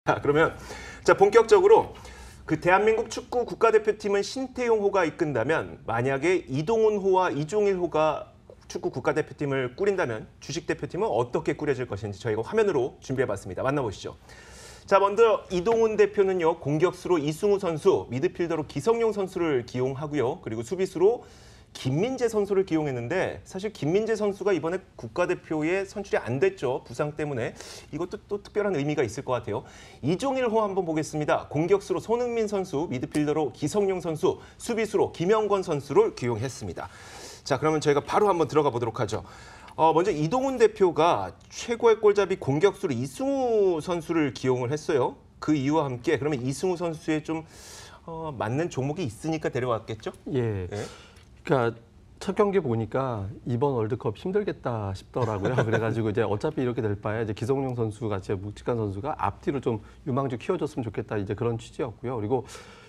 자, 그러면 본격적으로 그 대한민국 축구 국가대표팀은 신태용호가 이끈다면 만약에 이동훈호와 이종일호가 축구 국가대표팀을 꾸린다면 주식대표팀은 어떻게 꾸려질 것인지 저희가 화면으로 준비해봤습니다. 만나보시죠. 자, 먼저 이동훈 대표는요, 공격수로 이승우 선수, 미드필더로 기성용 선수를 기용하고요. 그리고 수비수로 김민재 선수를 기용했는데 사실 김민재 선수가 이번에 국가대표에 선출이 안 됐죠. 부상 때문에. 이것도 또 특별한 의미가 있을 것 같아요. 이종일호 한번 보겠습니다. 공격수로 손흥민 선수, 미드필더로 기성용 선수, 수비수로 김영권 선수를 기용했습니다. 자, 그러면 저희가 바로 한번 들어가 보도록 하죠. 먼저 이동훈 대표가 최고의 골잡이 공격수로 이승우 선수를 기용을 했어요. 그 이유와 함께 그러면 이승우 선수의 좀 맞는 종목이 있으니까 데려왔겠죠? 예. 네. 그러니까 첫 경기 보니까 이번 월드컵 힘들겠다 싶더라고요. 그래가지고 이제 어차피 이렇게 될 바에 이제 기성용 선수 같이 묵직한 선수가 앞뒤로 좀 유망주 키워줬으면 좋겠다 이제 그런 취지였고요. 그리고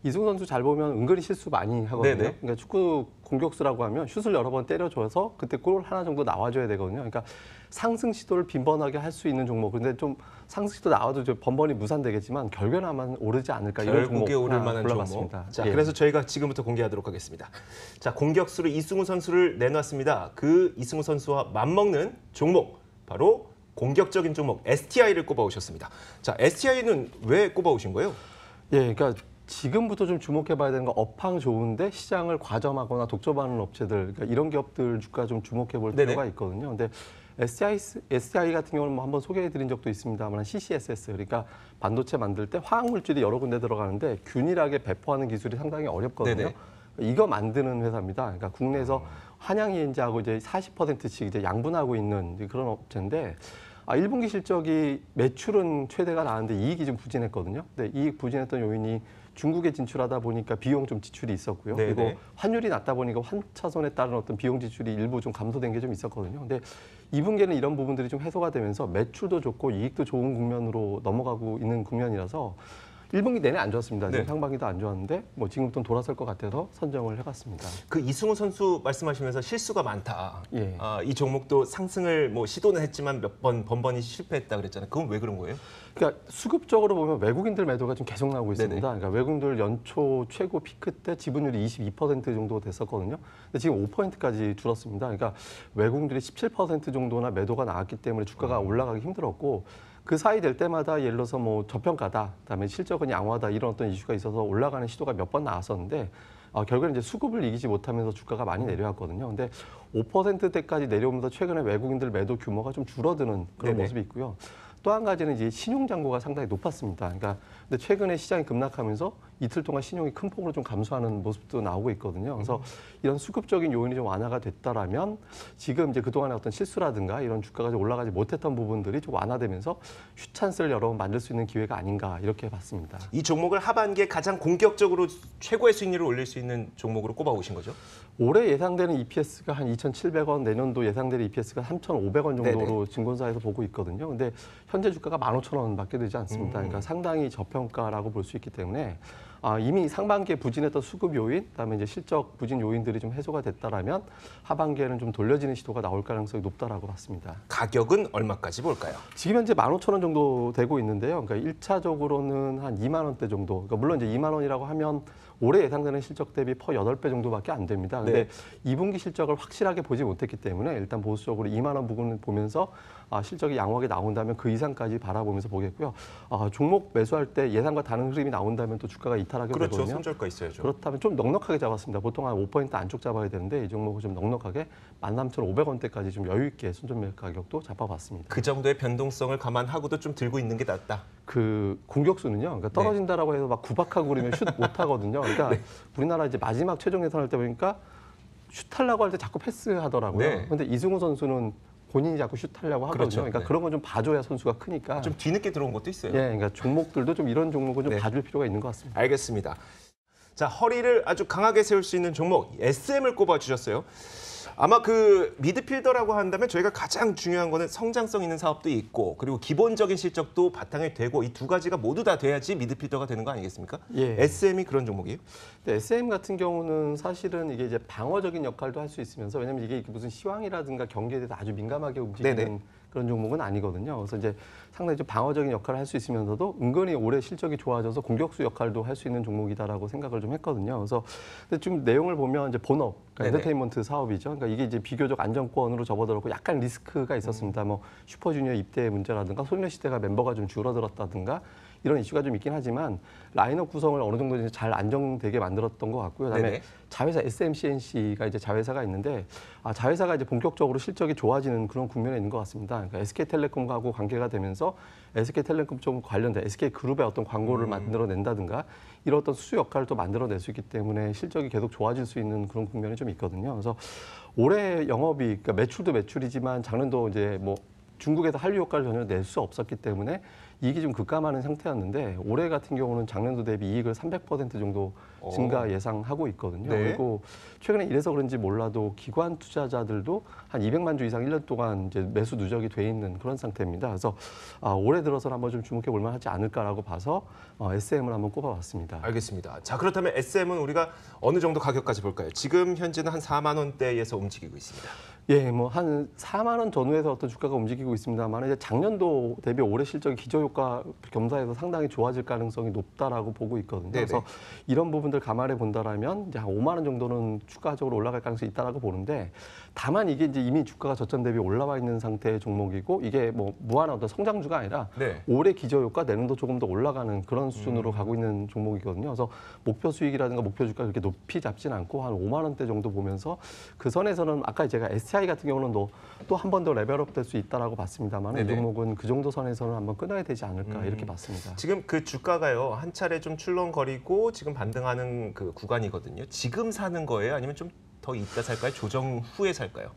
이승우 선수 잘 보면 은근히 실수 많이 하거든요. 네네. 그러니까 축구 공격수라고 하면 슛을 여러 번 때려줘서 그때 골 하나 정도 나와줘야 되거든요. 그러니까 상승 시도를 빈번하게 할 수 있는 종목. 근데 좀 상승 시도 나와도 좀 번번이 무산되겠지만 결과는 오르지 않을까 이런 종목 결국에 오를 만한 골라봤습니다. 종목. 자, 예. 그래서 저희가 지금부터 공개하도록 하겠습니다. 자, 공격수로 이승우 선수를 내놨습니다. 그 이승우 선수와 맞먹는 종목, 바로 공격적인 종목 STI를 꼽아오셨습니다. 자, STI는 왜 꼽아오신 거예요? 예, 그러니까 지금부터 좀 주목해봐야 되는 건 업황 좋은데 시장을 과점하거나 독점하는 업체들, 그러니까 이런 기업들 주가 좀 주목해볼 네네. 필요가 있거든요. 근데 STI 같은 경우는 뭐 한번 소개해드린 적도 있습니다만 CCSS, 그러니까 반도체 만들 때 화학물질이 여러 군데 들어가는데 균일하게 배포하는 기술이 상당히 어렵거든요. 네네. 이거 만드는 회사입니다. 그러니까 국내에서 한양이엔지하고 이제 40%씩 이제 양분하고 있는 그런 업체인데. 1분기 실적이 매출은 최대가 나왔는데 이익이 좀 부진했거든요. 근데 이익 부진했던 요인이 중국에 진출하다 보니까 비용 좀 지출이 있었고요. 네네. 그리고 환율이 낮다 보니까 환차손에 따른 어떤 비용 지출이 일부 좀 감소된 게 좀 있었거든요. 근데 2분기에는 이런 부분들이 좀 해소가 되면서 매출도 좋고 이익도 좋은 국면으로 넘어가고 있는 국면이라서 1분기 내내 안 좋았습니다. 지금 네. 상반기도 안 좋았는데 뭐 지금부터는 돌아설 것 같아서 선정을 해봤습니다. 그 이승우 선수 말씀하시면서 실수가 많다. 예. 이 종목도 상승을 뭐 시도는 했지만 몇 번 번번이 실패했다 그랬잖아요. 그건 왜 그런 거예요? 그러니까 수급적으로 보면 외국인들 매도가 좀 계속 나오고 있습니다. 네네. 그러니까 외국인들 연초 최고 피크 때 지분율이 22% 정도 됐었거든요. 근데 지금 5%까지 줄었습니다. 그러니까 외국인들이 17% 정도나 매도가 나왔기 때문에 주가가 올라가기 힘들었고 그 사이 될 때마다 예를 들어서 뭐 저평가다, 그다음에 실적은 양호하다 이런 어떤 이슈가 있어서 올라가는 시도가 몇 번 나왔었는데 결국엔 이제 수급을 이기지 못하면서 주가가 많이 내려왔거든요. 근데 5%대까지 내려오면서 최근에 외국인들 매도 규모가 좀 줄어드는 그런 네네. 모습이 있고요. 또 한 가지는 이제 신용 잔고가 상당히 높았습니다. 그러니까 근데 최근에 시장이 급락하면서 이틀 동안 신용이 큰 폭으로 좀 감소하는 모습도 나오고 있거든요. 그래서 이런 수급적인 요인이 좀 완화가 됐다라면 지금 이제 그동안의 어떤 실수라든가 이런 주가가 좀 올라가지 못했던 부분들이 좀 완화되면서 슛 찬스를 여러 번 만들 수 있는 기회가 아닌가 이렇게 봤습니다. 이 종목을 하반기에 가장 공격적으로 최고의 수익률을 올릴 수 있는 종목으로 꼽아오신 거죠? 올해 예상되는 EPS가 한 2,700원, 내년도 예상되는 EPS가 3,500원 정도로 네네. 증권사에서 보고 있거든요. 근데 현재 주가가 15,000원밖에 되지 않습니다. 그러니까 상당히 저평가라고 볼 수 있기 때문에 이미 상반기에 부진했던 수급 요인, 그다음에 이제 실적 부진 요인들이 좀 해소가 됐다라면 하반기에는 좀 돌려지는 시도가 나올 가능성이 높다라고 봤습니다. 가격은 얼마까지 볼까요? 지금 현재 15,000원 정도 되고 있는데요. 그러니까 1차적으로는 한 2만 원대 정도. 그러니까 물론 이제 2만 원이라고 하면 올해 예상되는 실적 대비 퍼 8배 정도밖에 안 됩니다. 근데 네. 2분기 실적을 확실하게 보지 못했기 때문에 일단 보수적으로 2만 원 부분을 보면서 실적이 양호하게 나온다면 그 이상까지 바라보면서 보겠고요. 종목 매수할 때 예상과 다른 흐름이 나온다면 또 주가가 이탈하게 그렇죠. 되거든요. 손절가 있어야죠. 그렇다면 좀 넉넉하게 잡았습니다. 보통 한 5% 안쪽 잡아야 되는데 이 종목은 좀 넉넉하게 13,500원대까지 좀 여유 있게 손절매 가격도 잡아봤습니다. 그 정도의 변동성을 감안하고도 좀 들고 있는 게 낫다. 그 공격수는요. 그러니까 떨어진다라고 해서 막 구박하고 그러면 슛 못 하거든요. 그러니까 우리나라 이제 마지막 최종 예선할 때 보니까 슛하려고 할 때 자꾸 패스하더라고요. 네. 근데 이승우 선수는 본인이 자꾸 슛하려고 하거든요. 그렇죠. 그러니까 네. 그런 건 좀 봐줘야 선수가 크니까. 좀 뒤늦게 들어온 것도 있어요. 예, 그러니까 종목들도 좀 이런 종목은 좀 네. 봐줄 필요가 있는 것 같습니다. 알겠습니다. 자, 허리를 아주 강하게 세울 수 있는 종목 SM을 꼽아주셨어요. 아마 그 미드필더라고 한다면 저희가 가장 중요한 거는 성장성 있는 사업도 있고 그리고 기본적인 실적도 바탕에 되고 이 두 가지가 모두 다 돼야지 미드필더가 되는 거 아니겠습니까? 예. SM이 그런 종목이에요? 근데 SM 같은 경우는 사실은 이게 이제 방어적인 역할도 할 수 있으면서 왜냐면 이게 무슨 시황이라든가 경기에 대해서 아주 민감하게 움직이는 네네. 그런 종목은 아니거든요. 그래서 이제 상당히 좀 방어적인 역할을 할 수 있으면서도 은근히 올해 실적이 좋아져서 공격수 역할도 할 수 있는 종목이다라고 생각을 좀 했거든요. 그래서 근데 좀 내용을 보면 이제 본업, 그러니까 엔터테인먼트 사업이죠. 그러니까 이게 이제 비교적 안정권으로 접어들었고 약간 리스크가 있었습니다. 뭐 슈퍼주니어 입대 문제라든가 소녀시대가 멤버가 좀 줄어들었다든가 이런 이슈가 좀 있긴 하지만 라인업 구성을 어느 정도 이제 잘 안정되게 만들었던 것 같고요. 그다음에 네네. 자회사 SMCNC가 이제 자회사가 있는데 자회사가 이제 본격적으로 실적이 좋아지는 그런 국면에 있는 것 같습니다. 그러니까 SK텔레콤하고 관계가 되면서 SK텔레콤 좀 관련된 SK그룹의 어떤 광고를 만들어낸다든가 이런 어떤 수주 역할을 또 만들어낼 수 있기 때문에 실적이 계속 좋아질 수 있는 그런 국면이 좀 있거든요. 그래서 올해 영업이 그러니까 매출도 매출이지만 작년도 이제 뭐 중국에서 한류 효과를 전혀 낼 수 없었기 때문에 이익이 좀 급감하는 상태였는데 올해 같은 경우는 작년도 대비 이익을 300% 정도 증가 예상하고 있거든요. 네. 그리고 최근에 이래서 그런지 몰라도 기관 투자자들도 한 200만 주 이상 1년 동안 이제 매수 누적이 돼 있는 그런 상태입니다. 그래서 올해 들어서는 한번 좀 주목해 볼 만하지 않을까라고 봐서 SM을 한번 꼽아봤습니다. 알겠습니다. 자, 그렇다면 SM은 우리가 어느 정도 가격까지 볼까요? 지금 현재는 한 4만 원대에서 움직이고 있습니다. 예, 뭐 한 4만 원 전후에서 어떤 주가가 움직이고 있습니다만 이제 작년도 대비 올해 실적이 기저효과 겸사해서 상당히 좋아질 가능성이 높다라고 보고 있거든요. 네네. 그래서 이런 부분들 감안해 본다라면 이제 한 5만 원 정도는 추가적으로 올라갈 가능성이 있다라고 보는데 다만 이게 이제 이미 주가가 저점 대비 올라와 있는 상태의 종목이고 이게 뭐 무한한 어떤 성장주가 아니라 네. 올해 기저효과 내년도 조금 더 올라가는 그런 수준으로 가고 있는 종목이거든요. 그래서 목표 수익이라든가 목표 주가 그렇게 높이 잡진 않고 한 5만 원대 정도 보면서 그 선에서는 아까 제가 SI 같은 경우는 또 한 번 더 레벨업 될 수 있다라고 봤습니다만 이 네네. 종목은 그 정도 선에서는 한번 끊어야 되지 않을까 이렇게 봤습니다. 지금 그 주가가요 한 차례 좀 출렁거리고 지금 반등하는 그 구간이거든요. 지금 사는 거예요? 아니면 좀 더 이따 살까요? 조정 후에 살까요?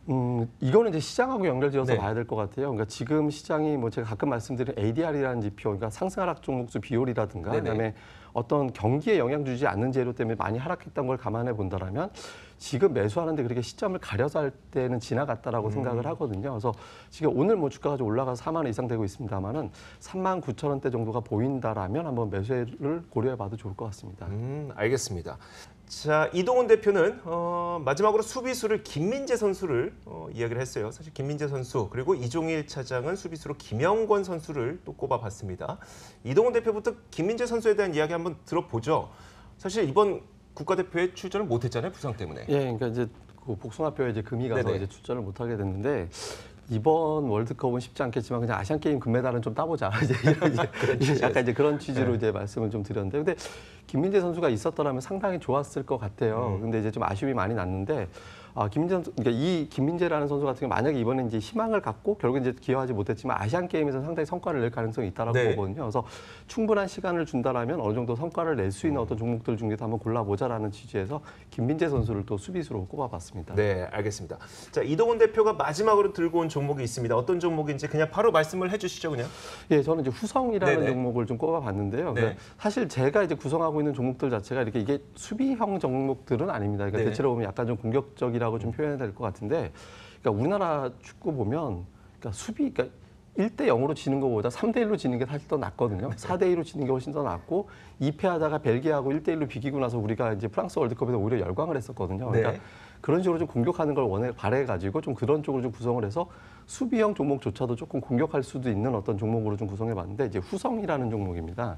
이거는 이제 시장하고 연결지어서 네. 봐야 될 것 같아요. 그러니까 지금 시장이 뭐 제가 가끔 말씀드린 ADR이라는 지표, 그러니까 상승하락 종목수 비율이라든가 네네. 그다음에 어떤 경기에 영향 주지 않는 재료 때문에 많이 하락했던 걸 감안해 본다라면 지금 매수하는데 그렇게 시점을 가려서 할 때는 지나갔다라고 생각을 하거든요. 그래서 지금 오늘 뭐 주가가 좀 올라가서 4만 원 이상 되고 있습니다만은 3만 9천 원대 정도가 보인다라면 한번 매수를 고려해봐도 좋을 것 같습니다. 알겠습니다. 자, 이동훈 대표는 마지막으로 수비수를 김민재 선수를 이야기를 했어요. 사실 김민재 선수 그리고 이종일 차장은 수비수로 김영권 선수를 또 꼽아봤습니다. 이동훈 대표부터 김민재 선수에 대한 이야기 한번 들어보죠. 사실 이번 국가대표에 출전을 못했잖아요, 부상 때문에. 예, 그러니까 이제 그 복숭아뼈에 이제 금이 가서 네네. 이제 출전을 못하게 됐는데 이번 월드컵은 쉽지 않겠지만 그냥 아시안 게임 금메달은 좀 따보자. 이제 약간 이제 그런 취지로 이제 말씀을 좀 드렸는데, 근데 김민재 선수가 있었더라면 상당히 좋았을 것 같아요. 근데 이제 좀 아쉬움이 많이 났는데. 김민재 선수, 그러니까 이 김민재라는 선수 같은 경우 만약에 이번에 이제 희망을 갖고 결국 이제 기여하지 못했지만 아시안 게임에서 상당히 성과를 낼 가능성이 있다라고 네. 보거든요. 그래서 충분한 시간을 준다라면 어느 정도 성과를 낼 수 있는 어떤 종목들 중에서 한번 골라보자라는 취지에서 김민재 선수를 또 수비수로 꼽아봤습니다. 네, 알겠습니다. 자, 이동훈 대표가 마지막으로 들고 온 종목이 있습니다. 어떤 종목인지 그냥 바로 말씀을 해주시죠, 그냥. 예, 저는 이제 후성이라는 네네. 종목을 좀 꼽아봤는데요. 네. 그러니까 사실 제가 이제 구성하고 있는 종목들 자체가 이렇게 이게 수비형 종목들은 아닙니다. 그러니까 네. 대체로 보면 약간 좀 공격적이라고 좀 표현해야 될 것 같은데, 그러니까 우리나라 축구 보면 그러니까 수비, 그러니까 1대 0으로 지는 것보다 3대 1로 지는 게 사실 더 낫거든요. 4대 2로 지는 게 훨씬 더 낫고 2패하다가 벨기에하고 1대 1로 비기고 나서 우리가 이제 프랑스 월드컵에서 오히려 열광을 했었거든요. 그러니까 네. 그런 식으로 좀 공격하는 걸 바래가지고 좀 그런 쪽으로 좀 구성을 해서 수비형 종목조차도 조금 공격할 수도 있는 어떤 종목으로 좀 구성해봤는데 이제 후성이라는 종목입니다.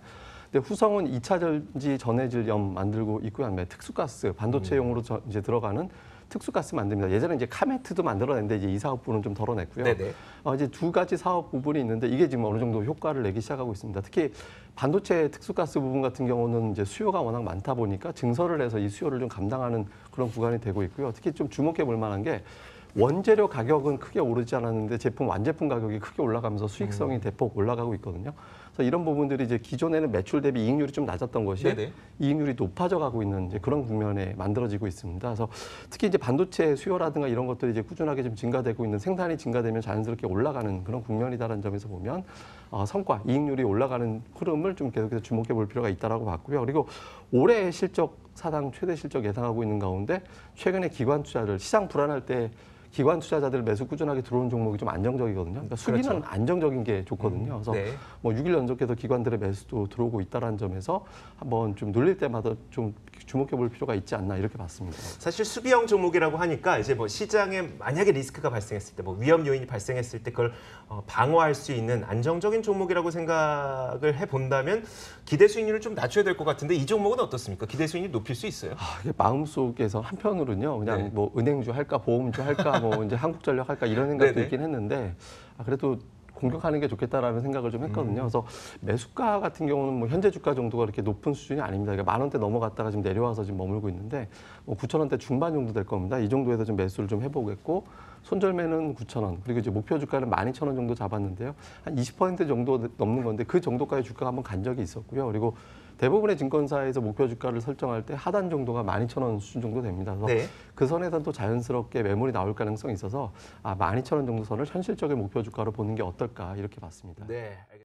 근데 후성은 2차 전지 전해질염 만들고 있고요. 그다음에 특수가스 반도체용으로 이제 들어가는 특수가스 만듭니다. 예전에 이제 카메트도 만들어냈는데 이제 이 사업부는 좀 덜어냈고요. 네네. 이제 두 가지 사업 부분이 있는데 이게 지금 어느 정도 효과를 내기 시작하고 있습니다. 특히 반도체 특수가스 부분 같은 경우는 이제 수요가 워낙 많다 보니까 증설을 해서 이 수요를 좀 감당하는 그런 구간이 되고 있고요. 특히 좀 주목해 볼 만한 게 원재료 가격은 크게 오르지 않았는데 제품 완제품 가격이 크게 올라가면서 수익성이 대폭 올라가고 있거든요. 그래서 이런 부분들이 이제 기존에는 매출 대비 이익률이 좀 낮았던 것이 네네. 이익률이 높아져 가고 있는 이제 그런 국면에 만들어지고 있습니다. 그래서 특히 이제 반도체 수요라든가 이런 것들이 이제 꾸준하게 좀 증가되고 있는 생산이 증가되면 자연스럽게 올라가는 그런 국면이다라는 점에서 보면 성과, 이익률이 올라가는 흐름을 좀 계속해서 주목해 볼 필요가 있다라고 봤고요. 그리고 올해 실적 사상 최대 실적 예상하고 있는 가운데 최근에 기관 투자를 시장 불안할 때 기관 투자자들 매수 꾸준하게 들어오는 종목이 좀 안정적이거든요. 그러니까 수비는 그렇죠. 안정적인 게 좋거든요. 그래서 네. 뭐 6일 연속해서 기관들의 매수도 들어오고 있다는 점에서 한번 좀 눌릴 때마다 좀 주목해 볼 필요가 있지 않나 이렇게 봤습니다. 사실 수비형 종목이라고 하니까 이제 뭐 시장에 만약에 리스크가 발생했을 때, 뭐 위험 요인이 발생했을 때 그걸 방어할 수 있는 안정적인 종목이라고 생각을 해 본다면 기대 수익률을 좀 낮춰야 될 것 같은데 이 종목은 어떻습니까? 기대 수익률 높일 수 있어요? 이게 마음속에서 한편으로는요, 그냥 네. 뭐 은행주 할까, 보험주 할까, 뭐 이제 한국전력 할까 이런 생각도 네네. 있긴 했는데 그래도 공격하는 게 좋겠다라는 생각을 좀 했거든요. 그래서 매수가 같은 경우는 뭐 현재 주가 정도가 그렇게 높은 수준이 아닙니다. 그러니까 10,000원대 넘어갔다가 지금 내려와서 지금 머물고 있는데 뭐 9,000원대 중반 정도 될 겁니다. 이 정도에서 좀 매수를 좀 해보겠고 손절매는 9,000원 그리고 이제 목표 주가는 12,000원 정도 잡았는데요. 한 20% 정도 넘는 건데 그 정도까지 주가가 한번 간 적이 있었고요. 그리고 대부분의 증권사에서 목표 주가를 설정할 때 하단 정도가 12,000원 수준 정도 됩니다. 그래서 네. 그 선에선 또 자연스럽게 매물이 나올 가능성이 있어서 12,000원 정도 선을 현실적인 목표 주가로 보는 게 어떨까 이렇게 봤습니다. 네.